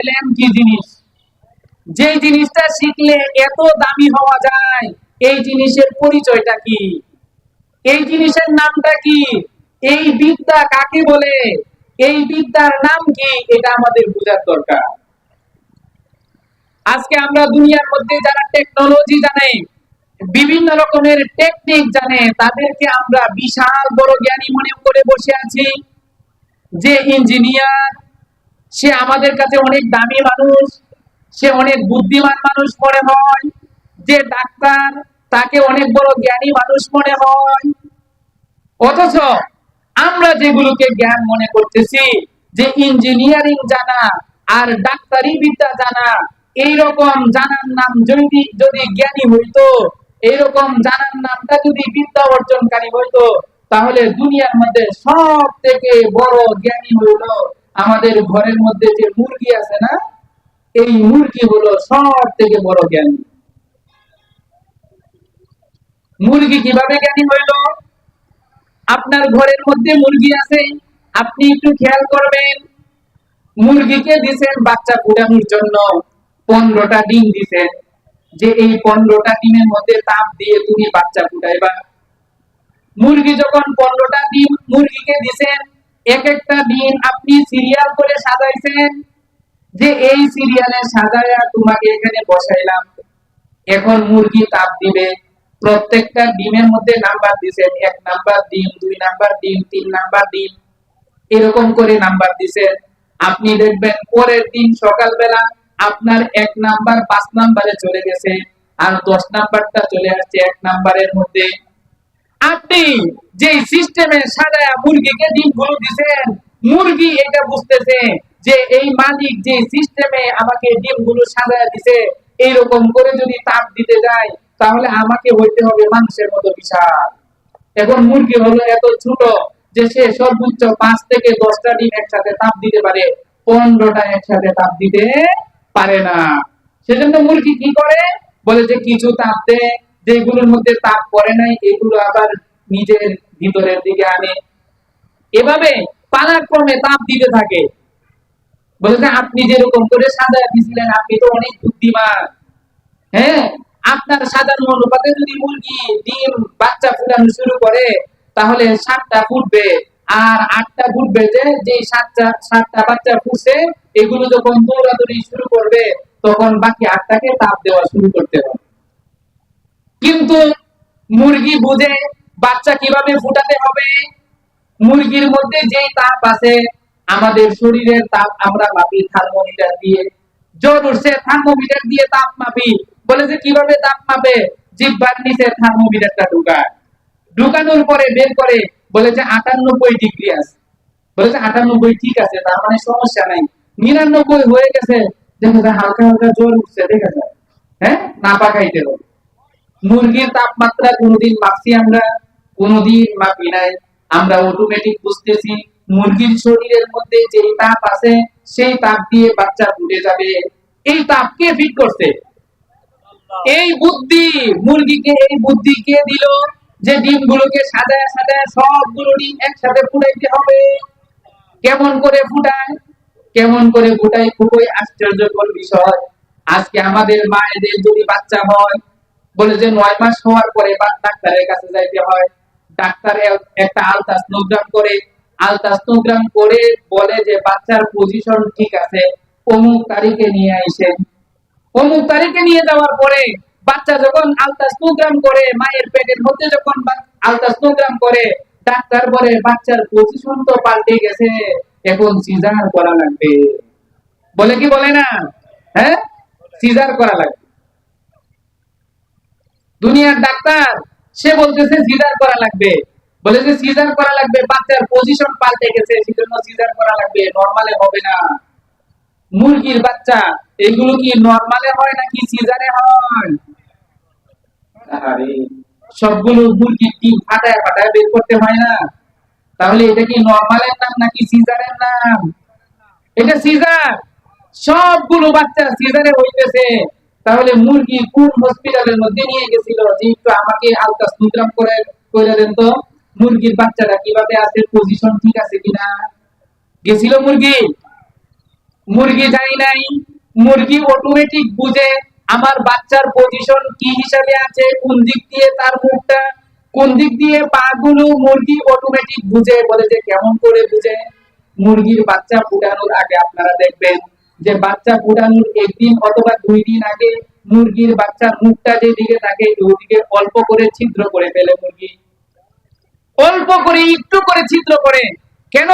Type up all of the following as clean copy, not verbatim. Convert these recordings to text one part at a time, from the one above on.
এলএম কি জিনিস, যে জিনিসটা শিখলে এত দামি হওয়া যায়, এই জিনিসের পরিচয়টা কি, এই জিনিসের নামটা কি, এই বিদ্যা কাকে বলে, এই বিদ্যার নাম কি, এটা আমাদের বোঝার দরকার। আজকে আমরা দুনিয়ার মধ্যে যারা টেকনোলজি জানে, বিভিন্ন রকমের টেকনিক জানে, তাদেরকে আমরা বিশাল বড় জ্ঞানী মনে করে বসে আছি। যে ইঞ্জিনিয়ার, সে আমাদের কাছে অনেক দামি মানুষ, সে অনেক বুদ্ধিমান মানুষ মনে হয়। যে ডাক্তার, তাকে অনেক বড় জ্ঞানী মানুষ মনে হয়। অথচ আমরা যেগুলোকে জ্ঞান মনে করতেছি, যে ইঞ্জিনিয়ারিং জানা আর ডাক্তারি বিদ্যা জানা, এইরকম জানার নাম যদি যদি জ্ঞানী হইতো, এইরকম জানার নামটা যদি বিদ্যা অর্জনকারী হইতো, তাহলে দুনিয়ার মধ্যে সব থেকে বড় জ্ঞানী হইল আমাদের ঘরের মধ্যে যে মুরগি আছে না, এই মুরগি হলো সব থেকে বড় জ্ঞানী। মুরগি কিভাবে জ্ঞানী হইল? আপনার ঘরের মধ্যে মুরগি আছে, আপনি একটু খেয়াল করবেন, মুরগিকে দিছেন বাচ্চা ফুটানোর জন্য 15টা ডিম দিছেন, যে এই 15টা ডিমের মধ্যে তাপ দিয়ে তুমি বাচ্চা ফুটাইবা। মুরগি যখন 15টা ডিম মুরগিকে দিছেন, এক একটা ডিম আপনি সিরিয়াল করে সাজাইছেন, যে এই সিরিয়ালে সাজায়া তোমাকে এখানে বসাইলাম। এখন মুরগি তাপ দিবে, প্রত্যেকটা ডিমের মধ্যে নাম্বার দিছেন, 1 নাম্বার ডিম, 2 নাম্বার ডিম, 3 নাম্বার ডিম, এরকম করে নাম্বার দিছেন। আপনি দেখবেন পরের দিন সকালবেলা আপনার 1 নাম্বার 5 নাম্বারে চলে গেছে, আর 10 নাম্বারটা চলে আসছে 1 নাম্বারের মধ্যে। আপনি যে সিস্টেমে সাজায়া মুরগিকে ডিমগুলো দিছেন, মুরগি এটা বুঝতেছে যে এই মালিক যে সিস্টেমে আমাকে ডিমগুলো সাজায়া দিছে, এইরকম করে যদি তাপ দিতে যায়, তাহলে আমাকে হইতে হবে মানুষের মতো বিশাল। এখন মুরগি হলো এত ছোট যে সে সর্বোচ্চ 5 থেকে 10টা ডিম একসাথে তাপ দিতে পারে, 15টা একসাথে তাপ দিতে পারে না। সেজন্য মুরগি কি করে, বলে যে কিছু তাপ দে, যেগুলোর মধ্যে তাপ পড়ে নাই এগুলো আবার নিজের ভিতরের দিকে আনে। এভাবে পালাক্রমে তাপ দিতে থাকে। বলে যে আপনি যেরকম করে সাজায় দিয়েছিলেন, আপনি তো অনেক বুদ্ধিমান। হ্যাঁ, আপনার সাজানো অনুপাতে যদি মুরগি ডিম বাচ্চা ফুটানো শুরু করে, তাহলে 7টা ফুটবে, আর 8টা ফুটবে। যে 7টা বাচ্চা ফুটছে, এগুলো যখন দৌড়াদৌড়ি শুরু করবে, তখন বাকি 8টাকে তাপ দেওয়া শুরু করতে হবে। কিন্তু মুরগি বুঝে বাচ্চা কিভাবে ফুটাতে হবে। মুরগির মধ্যে যে তাপ আছে, আমাদের শরীরের তাপ আমরা মাপি থার্মোমিটার দিয়ে। জ্বর উঠছে, থার্মোমিটার দিয়ে তাপ মাপি। বলে যে কিভাবে তাপ মাপে, জিহ্বার নিচে থার্মোমিটারটা ঢুকায়, ঢুকানোর পরে বের করে, বলে যে 98 ডিগ্রি আছে। বলে যে 98 ঠিক আছে, তার মানে সমস্যা নাই। 99 হয়ে গেছে, দেখা যায় হালকা হালকা জ্বর উঠছে, দেখা যায়। হ্যাঁ, না পাকাইতে হবে। মুরগির তাপমাত্রা কোনোদিন মাপছি আমরা? কোনোদিন মাপি নাই। আমরা অটোমেটিক বুঝতেছি মুরগির শরীরের মধ্যে যে তাপ আছে, সেই তাপ দিয়ে বাচ্চা ফুটে যাবে। এই তাপ কে ফিট করছে? এই বুদ্ধি। মুরগিকে এই বুদ্ধি কে দিল, যে ডিমগুলোকে সাজায় সাজায় সবগুলো ডিম একসাথে ফুটাইতে হবে। কেমন করে ফুটায়, কেমন করে ফুটাই, খুবই আশ্চর্যকর বিষয়। আজকে আমাদের মায়েদের যদি বাচ্চা হয়, বলে যে 9 মাস হওয়ার পরে ডাক্তারের কাছে যাইতে হয়। ডাক্তার একটা আলট্রাসোনোগ্রাম করে, আলট্রাসোনোগ্রাম করে বলে যে বাচ্চার পজিশন ঠিক আছে, অমুক তারিখে নিয়ে আইসেন। অমুক তারিখে নিয়ে যাওয়ার পরে বাচ্চা যখন আলট্রাসোনোগ্রাম করে, মায়ের পেটের মধ্যে যখন আলট্রাসোনোগ্রাম করে, ডাক্তার বলে বাচ্চার পজিশন তো পাল্টে গেছে, এখন সিজার করা লাগবে। বলে কি বলে না? হ্যাঁ, সিজার করা লাগবে। দুনিয়ার ডাক্তার, সে বলতেছে সিজার করা লাগবে। বলে যে সিজার করা লাগবে, বাচ্চার পজিশন পাল্টে গেছে, সেজন্য সিজার করা লাগবে, নরমালে হবে না। মুরগির বাচ্চা এগুলো কি নরমালে হয় নাকি সিজারে হয়? আরে, সবগুলো মুরগির ডিম ফাটায় ফাটায় বের করতে হয় না? তাহলে এটা কি নরমালের নাম নাকি সিজারের নাম? এটা সিজার। সবগুলো বাচ্চা সিজারে হইতেছে। তাহলে মুরগি কোন হসপিটালের মধ্যে নিয়ে গেছিল, যে একটু আমাকে আলট্রাসোনোগ্রাম করে করে দেন তো, মুরগির বাচ্চাটা কিভাবে আছে, পজিশন ঠিক আছে কিনা? গেছিল মুরগি? মুরগি যায় নাই, মুরগি অটোমেটিক বুঝে আমার বাচ্চার পজিশন কি হিসাবে আছে, কোন দিক দিয়ে তার মুখটা, কোন দিক দিয়ে পা গুলো, মুরগি অটোমেটিক বুঝে। বলে যে কেমন করে বুঝে? মুরগির বাচ্চা ফুটানোর আগে আপনারা দেখবেন যে বাচ্চা ফুটানোর একদিন অথবা 2 দিন আগে মুরগির বাচ্চার মুখটা যেদিকে থাকে ওইদিকে অল্প করে ছিদ্র করে ফেলে মুরগি, অল্প করে একটু করে ছিদ্র করে। কেন?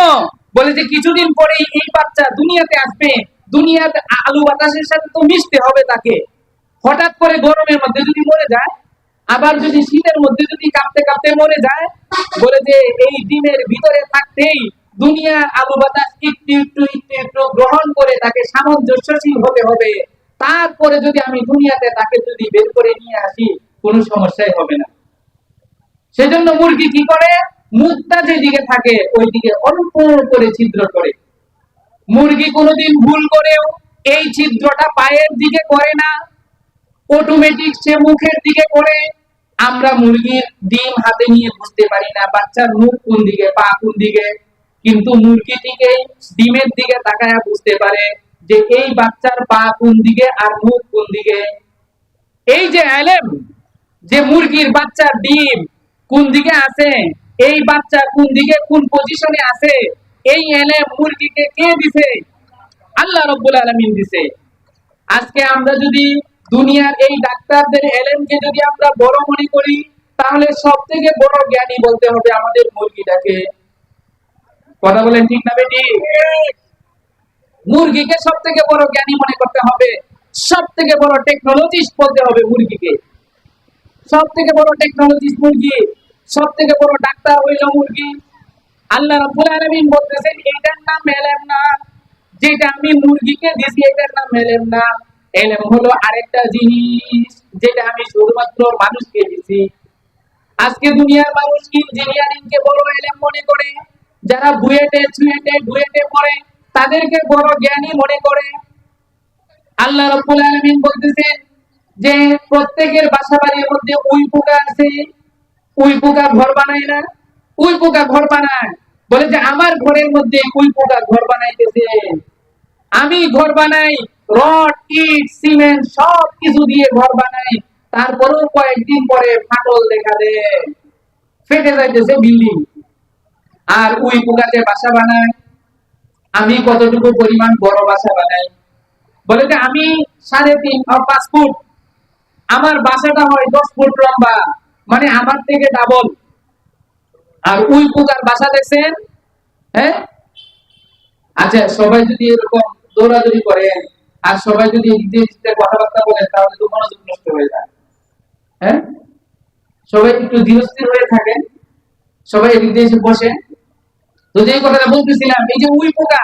বলে যে কিছুদিন পরে এই বাচ্চা দুনিয়াতে আসবে, দুনিয়াতে আলু বাতাসের সাথে তো মিশতে হবে তাকে। হঠাৎ করে গরমের মধ্যে যদি মরে যায়, আবার যদি শীতের মধ্যে যদি কাঁপতে কাঁপতে মরে যায়, বলে যে এই ডিমের ভিতরে থাকতেই দুনিয়ার আলু বাতাস একটু একটু একটু একটু গ্রহণ করে তাকে সামঞ্জস্যশীল হতে হবে। তারপরে যদি আমি দুনিয়াতে তাকে যদি বের করে নিয়ে আসি, কোনো সমস্যাই হবে না। সেজন্য মুরগি কি করে? মুখটা যেদিকে থাকে ওই দিকে অল্প করে ছিদ্র করে। মুরগি কোনোদিন ভুল করেও এই ছিদ্রটা পায়ের দিকে করে না, অটোমেটিক সে মুখের দিকে করে। আমরা মুরগির ডিম হাতে নিয়ে বুঝতে পারি না বাচ্চার মুখ কোন দিকে, পা কোন দিকে, কিন্তু মুরগিটিকে ডিমের দিকে তাকায় বুঝতে পারে যে এই বাচ্চার পা কোন দিকে আর মুখ কোন দিকে। এই যে এলেম, যে মুরগির বাচ্চার ডিম কোন দিকে আছে, এই বাচ্চা কোন দিকে কোন পজিশনে আছে, এই এলেম মুরগিকে কে দিছে? আল্লাহ রাব্বুল আলামিন দিছে। আজকে আমরা যদি দুনিয়ার এই ডাক্তারদের এলেমকে যদি আমরা বড় মনে করি, তাহলে সব থেকে বড় জ্ঞানী বলতে হবে আমাদের মুরগিটাকে। কথা বলেন ঠিক না বেটি? মুরগিকে সব থেকে বড় জ্ঞানী মনে করতে হবে, সব থেকে বড় টেকনোলজিস্ট বলতে হবে মুরগিকে। সব থেকে বড় টেকনোলজিস্ট মুরগি, সব থেকে বড় ডাক্তার হইল মুরগি। আল্লাহ রাব্বুল আলামিন বলতেছেন এটার নাম এলেম না, যেটা আমি মুরগিকে দিছি এটার নাম এলেম না। এলেম হলো আরেকটা জিনিস যেটা আমি শুধুমাত্র মানুষকে দিছি। আজকে দুনিয়ার মানুষ ইঞ্জিনিয়ারিং কে বড় এলেম মনে করে, যারা বুয়েটে চুয়েটে ডুয়েটে পড়ে তাদেরকে বড় জ্ঞানী মনে করে। আল্লাহ রাব্বুল আলামিন বলতেছেন যে প্রত্যেকের বাসা বাড়ির মধ্যে উই পোকা আছে, উই পোকা ঘর বানায় না? উই পোকা ঘর বানায়। বলে যে আমার ঘরের মধ্যে উই পোকা ঘর বানাইতেছে। আমি ঘর বানাই রড, ইট, সিমেন্ট সব কিছু দিয়ে ঘর বানাই, তারপরেও কয়েকদিন পরে ফাটল দেখা দেয়, ফেটে যাইতেছে বিল্ডিং। আর উই পোকা যে বাসা বানায়, আমি কতটুকু পরিমাণ বড় বাসা বানাই? বলে যে আমি 3.5 বা 5 ফুট, আমার বাসাটা হয় 10 ফুট লম্বা, মানে আমার থেকে ডাবল। আর উই পোকার বাসা দেখছেন? হ্যাঁ, আচ্ছা সবাই যদি এরকম দৌড়াদৌড়ি করেন আর সবাই যদি ইংরেজিতে কথাবার্তা বলেন তাহলে তো মনোযোগ নষ্ট হয়ে যায়। হ্যাঁ, সবাই একটু ধীরস্থির হয়ে থাকেন, সবাই এদিক দিয়ে এসে বসে। তো যে কথাটা বলতেছিলাম, এই যে উই পোকা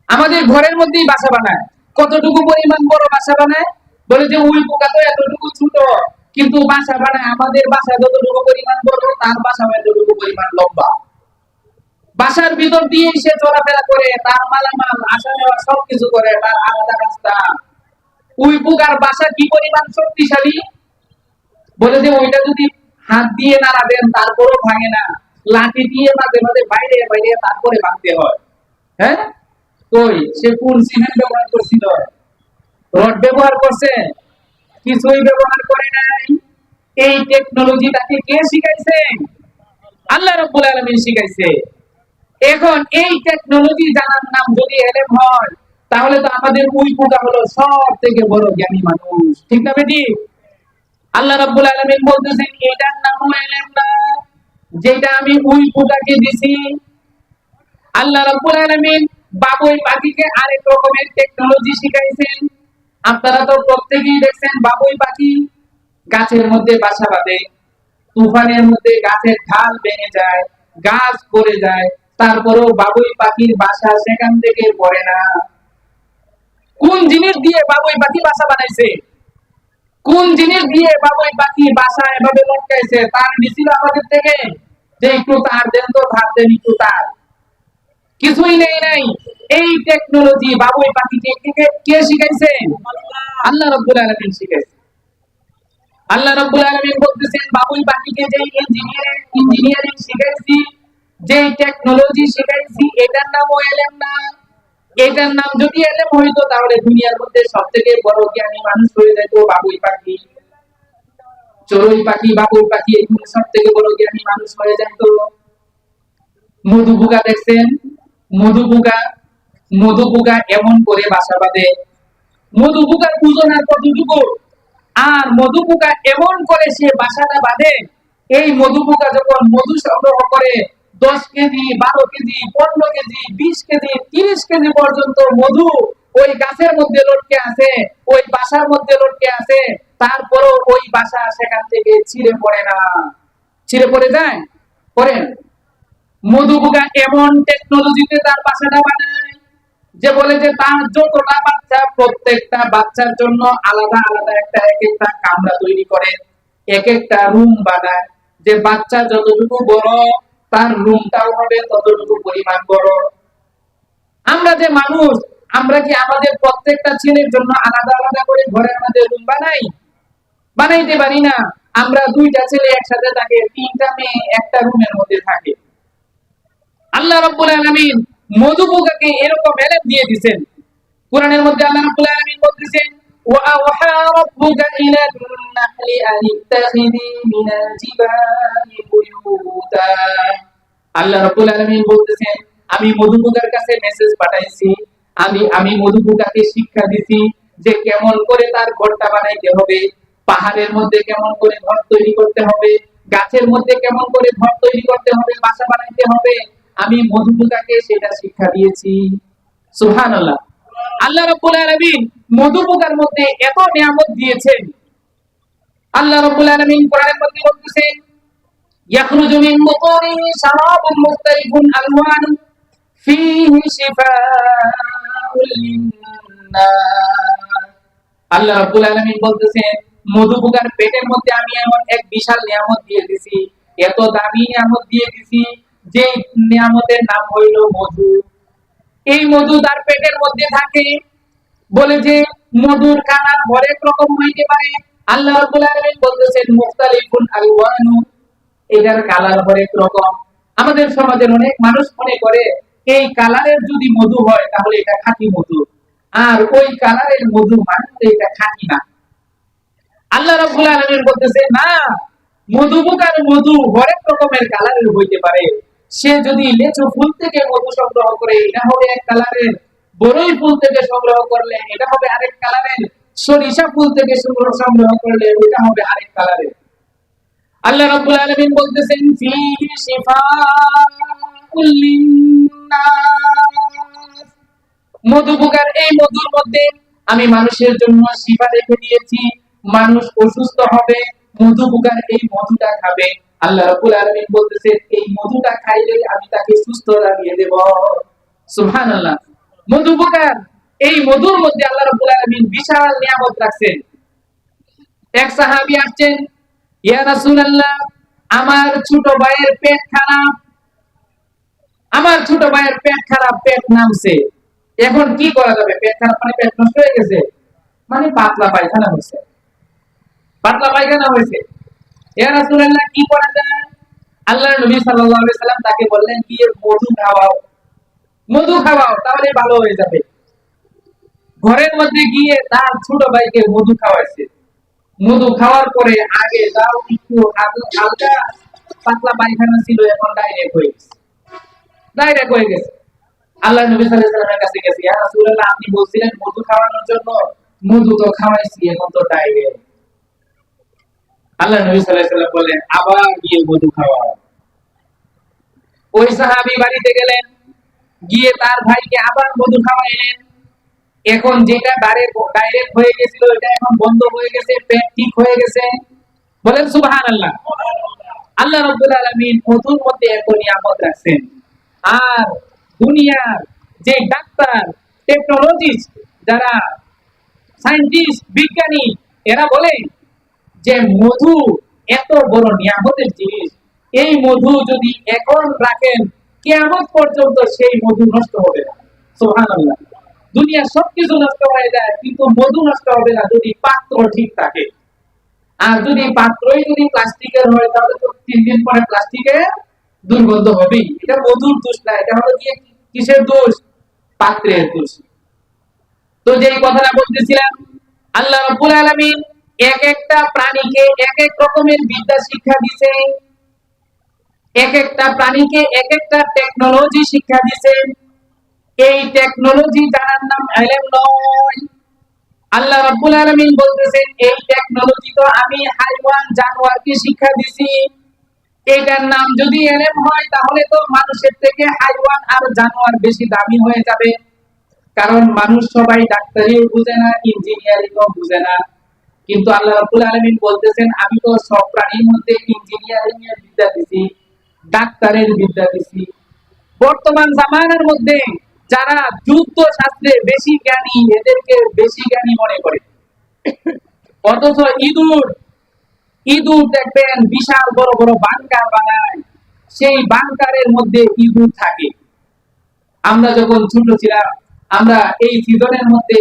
আমাদের ঘরের মধ্যেই বাসা বানায়। কতটুকু পরিমাণ বড় বাসা বানায়? বলে যে উই পোকা তো এতটুকু ছোট, কিন্তু বাসা বানায় আমাদের বাসা যতটুকু পরিমাণ বড় তার বাসা এতটুকু পরিমাণ লম্বা। বাসার ভিতর দিয়ে সে চলাফেরা করে, তার মালামাল আসা নেওয়া সবকিছু করে, তার আলাদা রাস্তা। উই পোকার বাসা কি পরিমাণ শক্তিশালী? বলে যে ওইটা যদি হাত দিয়ে নাড়াবেন তারপরও ভাঙে না, লাঠি দিয়ে মাঝে মাঝে বাইরে বাইরে তারপরে ভাঙতে হয়। হ্যাঁ, কই সে কোন সিমেন্ট ব্যবহার করছিল? রড ব্যবহার করছে? কিছুই ব্যবহার করে নাই। এই টেকনোলজি তাকে কে শিখাইছে? আল্লাহ রাব্বুল আলামিন শিখাইছে। এখন এই টেকনোলজি জানার নাম যদি এলেম হয়, তাহলে তো আমাদের উই পোকা হলো সব থেকে বড় জ্ঞানী মানুষ, ঠিক না বেটি? আল্লাহ রাব্বুল আলামিন বলতেছেন এটার নাম এলেম না, যেটা আমি উই পোকাকে দিছি। আল্লাহ রাব্বুল আলামিন বাবুই পাখিকে আরেক রকমের টেকনোলজি শিখাইছেন। আপনারা তো প্রত্যেকেই দেখছেন বাবুই পাখি গাছের মধ্যে বাসা বাঁধে, তুফানের মধ্যে গাছের ঢাল ভেঙে যায়, গাছ পড়ে যায়, তারপরেও বাবুই পাখির বাসা সেখান থেকে পড়ে না। কোন জিনিস দিয়ে বাবুই পাখি বাসা বানাইছে? কোন জিনিস দিয়ে বাবুই পাখি বাসা এভাবে লটকাইছে? তার নিছিল আমাদের থেকে যে একটু তার দেন তো, ধার দেন একটু তার, কিছুই নেই নাই। এই টেকনোলজি বাবুই পাখিকে কে শিখাইছে? আল্লাহ রাব্বুল আলামিন শিখাইছে। আল্লাহ রাব্বুল আলামিন বলতেছেন বাবুই পাখিকে যে ইঞ্জিনিয়ারিং শিখাইছি, যে টেকনোলজি শিখাইছি, এটার নামও এলেম না। এটার নাম যদি এলেম হইতো তাহলে দুনিয়ার মধ্যে সব থেকে বড় জ্ঞানী মানুষ হয়ে যেত বাবুই পাখি, চড়ুই পাখি, বাবুই পাখি, এগুলো সব থেকে বড় জ্ঞানী মানুষ হয়ে যেত। মধু পোকা দেখছেন? মধু পোকা, মধু পোকা এমন করে বাসা বাঁধে, মধু পোকার ওজন আর কতটুকু, আর মধু পোকা এমন করে সে বাসাটা বাঁধে, এই মধু পোকা যখন মধু সংগ্রহ করে 10 KG, 12 KG, 15 KG, 20 KG, 30 KG পর্যন্ত মধু ওই গাছের মধ্যে লটকে আছে, ওই বাসার মধ্যে লটকে আছে, তারপরও ওই বাসা সেখান থেকে ছিঁড়ে পড়ে না। ছিঁড়ে পড়ে যায়? পড়ে না। মধু পোকা এমন টেকনোলজিতে তার বাসাটা বানায় যে বলে যে তার যতটা বাচ্চা, প্রত্যেকটা বাচ্চার জন্য আলাদা আলাদা একটা এক একটা কামরা তৈরি করে, এক একটা রুম বানায়, যে বাচ্চা যতটুকু বড় তার রুমটাও হবে ততটুকু পরিমাণ বড়। আমরা যে মানুষ, আমরা কি আমাদের প্রত্যেকটা ছেলের জন্য আলাদা আলাদা করে ঘরের মধ্যে রুম বানাই? বানাইতে পারি না। আমরা 2টা ছেলে একসাথে থাকে, 3টা মেয়ে একটা রুমের মধ্যে থাকে। আল্লাহ রাব্বুল আলামিন মধু পোকাকে এরকম এলেম দিয়ে দিয়েছেন। কোরআনের মধ্যে আল্লাহ রাব্বুল আলামিন বলতেছেন, ওয়া আওহা রাব্বুকা ইলান নাহলি আন ইত্তাখিযি মিনাল জিবালি বুয়ুতা। আল্লাহ রাব্বুল আলামিন বলতেছেন, আমি মধু পোকার কাছে মেসেজ পাঠাইছি, আমি মধু পোকাকে শিক্ষা দিছি যে কেমন করে তার ঘরটা বানাইতে হবে, পাহাড়ের মধ্যে কেমন করে ঘর তৈরি করতে হবে, গাছের মধ্যে কেমন করে ঘর তৈরি করতে হবে, বাসা বানাইতে হবে। আমি মধু পোকাকে সেটা শিক্ষা দিয়েছি। সুবহানাল্লাহ। আল্লাহ রাব্বুল আলামিন মধু পোকার মধ্যে এত নিয়ামত দিয়েছেন। আল্লাহ রাব্বুল আলামিন কোরআনের মধ্যে বলতেছেন, ইয়াখরুজু মিন বুতুনিহি শারাবুন মুখতালিফুন আলওয়ানু ফীহি শিফাউল লিন্নাস। আল্লাহ রাব্বুল আলামিন বলতেছেন, মধু পোকার পেটের মধ্যে আমি এমন এক বিশাল নিয়ামত দিয়ে দিছি, এত দামি নিয়ামত দিয়ে দিছি, যে নিয়ামতের নাম হইল মধু। এই মধু তার পেটের মধ্যে থাকে, বলে যে মধুর কালার হরেক রকম হইতে পারে। আল্লাহ রাব্বুল আলামিন বলতেছেন মুখতালিফুন আলওয়ানু, এটার কালার হরেক রকম। আমাদের সমাজের অনেক মানুষ মনে করে এই কালারের যদি মধু হয় তাহলে এটা খাঁটি মধু, আর ওই কালারের মধু মানে এটা খাঁটি না। আল্লাহ রাব্বুল আলামিন বলতেছে না, মধু পোকার মধু হরেক রকমের কালারের হইতে পারে। সে যদি লেচু ফুল থেকে মধু সংগ্রহ করে এটা হবে এক কালারের, বরই ফুল থেকে সংগ্রহ করলে এটা হবে আরেক কালারের, সরিষা ফুল থেকে সংগ্রহ করলে ওটা হবে আরেক কালারের। আল্লাহ রাব্বুল আলামিন বলতেছেন, ফীহি শিফাউল লিন্নাস, মধু পোকার এই মধুর মধ্যে আমি মানুষের জন্য শিফা রেখে দিয়েছি। মানুষ অসুস্থ হবে, মধু পোকার এই মধুটা খাবে। আল্লাহ রাব্বুল আলামিন বলতেছেন, এই মধুটা খাইলে আমি তাকে সুস্থ লাগিয়ে দেব। সুবহানাল্লাহ। মধু পোকার এই মধুর মধ্যে আল্লাহ রাব্বুল আলামিন বিশাল নিয়ামত রাখছেন। এক সাহাবী আসছেন, ইয়া রাসূলুল্লাহ, আমার ছোট ভাইয়ের পেট খারাপ, আমার ছোট ভাইয়ের পেট খারাপ, পেট নামছে, এখন কি করা যাবে? পেট খারাপ মানে পেট নষ্ট হয়ে গেছে, মানে পাতলা পায়খানা হয়েছে, পাতলা পায়খানা হয়েছে। ইয়া রাসূলুল্লাহ, কি করা যায়? আল্লাহর নবী সাল্লাল্লাহু আলাইহি সাল্লাম তাকে বললেন, কি মধু খাওয়াও, মধু খাওয়াও, তাহলে ভালো হয়ে যাবে। ঘরের মধ্যে গিয়ে তার ছোট ভাইকে মধু খাওয়াইছে। মধু খাওয়ার পরে আগে যাও একটু হালকা পাতলা পায়খানা ছিল, এখন ডাইরেক্ট হয়ে গেছে, ডাইরেক্ট হয়ে গেছে। আল্লাহ নবী সাল্লাল্লাহু আলাইহি ওয়াসাল্লামের কাছে গেছে, ইয়া রাসূলুল্লাহ, আপনি বলছিলেন মধু খাওয়ানোর জন্য, মধু তো খাওয়াইছি, এখন তো ডাইরেক্ট। আল্লাহ নবী সাল্লাল্লাহু আলাইহি ওয়াসাল্লাম বলেন, আবার গিয়ে মধু খাওয়াও। ওই সাহাবী বাড়িতে গেলেন, গিয়ে তার ভাইকে আবার মধু খাওয়াইলেন। এখন যেটা ডাইরেক্ট হয়ে গেছিল এটা এখন বন্ধ হয়ে গেছে, পেট ঠিক হয়ে গেছে। বলেন সুবহানাল্লাহ। আল্লাহ রাব্বুল আলামিন মধুর মধ্যে এত নিয়ামত রাখছেন। আর দুনিয়ার যে ডাক্তার, টেকনোলজিস্ট, যারা সায়েন্টিস্ট, বিজ্ঞানী, এরা বলে যে মধু এত বড় নিয়ামতের জিনিস, এই মধু যদি এখন রাখেন কিয়ামত পর্যন্ত সেই মধু নষ্ট হবে না। সুবহানাল্লাহ। দুনিয়ার সবকিছু নষ্ট হয়ে যায়, কিন্তু মধু নষ্ট হবে না যদি পাত্র ঠিক থাকে। আর যদি পাত্রই যদি প্লাস্টিকের হয় তাহলে তো 3 দিন পরে প্লাস্টিকের দুর্গন্ধ হবেই। এটা মধুর দোষ না, এটা হলো কি কিসের দোষ? পাত্রের দোষ। তো যেই কথাটা বলতেছিলাম, আল্লাহ রাব্বুল আলামিন এক একটা প্রাণীকে এক এক রকমের বিদ্যা শিক্ষা দিয়েছে, এক একটা প্রাণীকে এক একটা টেকনোলজি শিক্ষা দিয়েছে। এই টেকনোলজি জানার নাম ইলম নয়। আল্লাহ রাব্বুল আলামিন বলতেছেন, এই টেকনোলজি তো আমি হাইওয়ান জানোয়ারকে শিক্ষা দিছি। এটার নাম যদি ইলম হয়, তাহলে তো মানুষের থেকে হাইওয়ান আর জানোয়ার বেশি দামি হয়ে যাবে। কারণ মানুষ সবাই ডাক্তারিও বুঝে না, ইঞ্জিনিয়ারিংও বুঝে না। কিন্তু আল্লাহ রাব্বুল আলামিন বলতেছেন, আমি তো সব প্রাণীর মধ্যে ইঞ্জিনিয়ারিং এর বিদ্যা দিছি, ডাক্তারের বিদ্যা দিছি। বর্তমান জামানার মধ্যে যারা যুদ্ধ শাস্ত্রে বেশি জ্ঞানী, এদেরকে বেশি জ্ঞানী মনে করে। অথচ ইঁদুর ইঁদুর দেখবেন বিশাল বড় বড় বাংকার বানায়, সেই বাংকারের মধ্যে ইঁদুর থাকে। আমরা যখন ছোট ছিলাম, আমরা এই সিজনের মধ্যে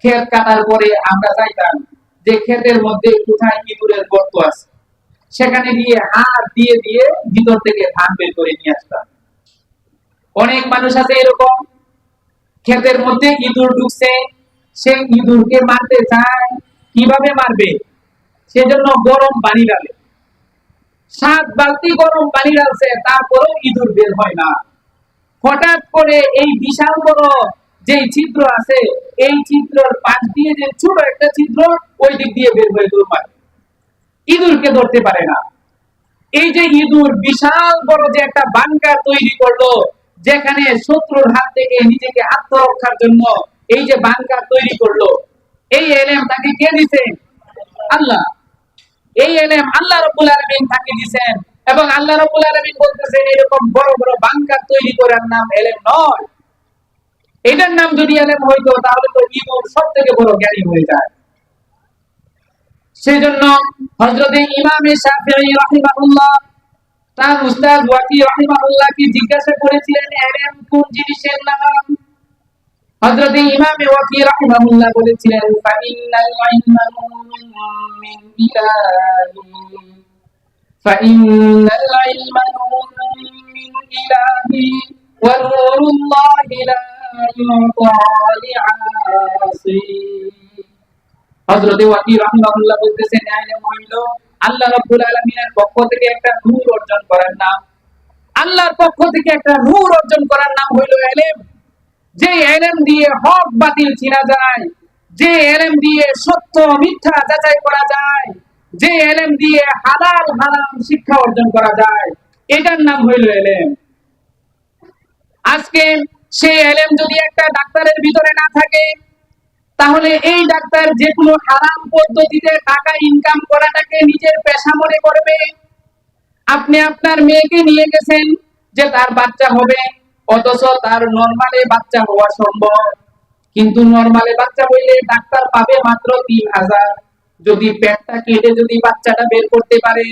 ক্ষেত কাটার পরে আমরা চাইতাম যে ক্ষেতের মধ্যে কোথায় ইঁদুরের গর্ত আছে, সেখানে গিয়ে হাত দিয়ে দিয়ে ভিতর থেকে ধান বের করে নিয়ে আসতাম। অনেক মানুষ আছে এরকম, ক্ষেতের মধ্যে ইঁদুর ঢুকছে, সে ইঁদুরকে মারতে চায়, কিভাবে মারবে? সেজন্য গরম পানি ঢালে, 7 বালতি গরম পানি ঢালছে, তারপরেও ইঁদুর বের হয় না। হঠাৎ করে এই বিশাল বড় যে ছিদ্র আছে, এই ছিদ্রের পাশ দিয়ে যে ছোট একটা ছিদ্র, ওই দিক দিয়ে বের হয়ে দৌড় মারে, ইঁদুরকে ধরতে পারে না। এই যে ইঁদুর বিশাল বড় যে একটা বাংকার তৈরি করলো, যেখানে শত্রুর হাত থেকে নিজেকে আত্মরক্ষার জন্য এই যে বাংকার তৈরি করলো, এই ইলম তাকে কে দিয়েছে? আল্লাহ। এই ইলম আল্লাহ রাব্বুল আলামিন তাকে দিয়েছেন, এবং আল্লাহ রাব্বুল আলামিন বলতেছেন, এরকম বড় বড় বাংকার তৈরি করার নাম ইলম নয়। এটার নাম যদি ইলম হইতো, তাহলে তো ইঁদুর সবথেকে বড় জ্ঞানী হয়ে যায়। সেজন্য হযরতে ইমাম শাফিঈ রাহিমাহুল্লাহ তার উস্তাদ ওয়াকি রাহিমাহুল্লাহকে জিজ্ঞাসা করেছিলেন, ইলম কোন জিনিসের নাম? হযরতে ইমাম ওয়াকি রাহিমাহুল্লাহ বলেছিলেন, ফাইনাল ইলমা মিন ইলাহি, ফাইনাল ইলমা মিন ইলাহি ওয়া নূরুল্লাহি লা ইউতা লিআসি। হযরতে ওয়াকি রাহিমাহুল্লাহ বলতেছেন, ইলম হইল আল্লাহ রাব্বুল আলামিনের পক্ষ থেকে একটা নূর অর্জন করার নাম। আল্লাহর পক্ষ থেকে একটা নূর অর্জন করার নাম হইল ইলম। যে ইলম দিয়ে হক বাতিল চিনা যায়, যে ইলম দিয়ে সত্য মিথ্যা যাচাই করা যায়, যে ইলম দিয়ে হালাল হারাম শিক্ষা অর্জন করা যায়, এটার নাম হইল ইলম। আজকে সেই ইলম যদি একটা ডাক্তারের ভিতরে না থাকে, তাহলে এই ডাক্তার যে কোনো হারাম পদ্ধতিতে টাকা ইনকাম করাটাকে নিজের পেশা মনে করবে। আপনি আপনার মেয়েকে নিয়ে গেছেন যে তার বাচ্চা হবে, অথচ তার নরমালে বাচ্চা হওয়া সম্ভব, কিন্তু নরমালে বাচ্চা হইলে ডাক্তার পাবে মাত্র 3000। যদি পেটটা কেটে যদি বাচ্চাটা বের করতে পারে,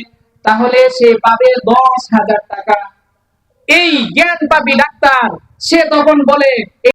তাহলে সে পাবে 10,000 টাকা। এই জ্ঞান পাবি ডাক্তার, সে তখন বলে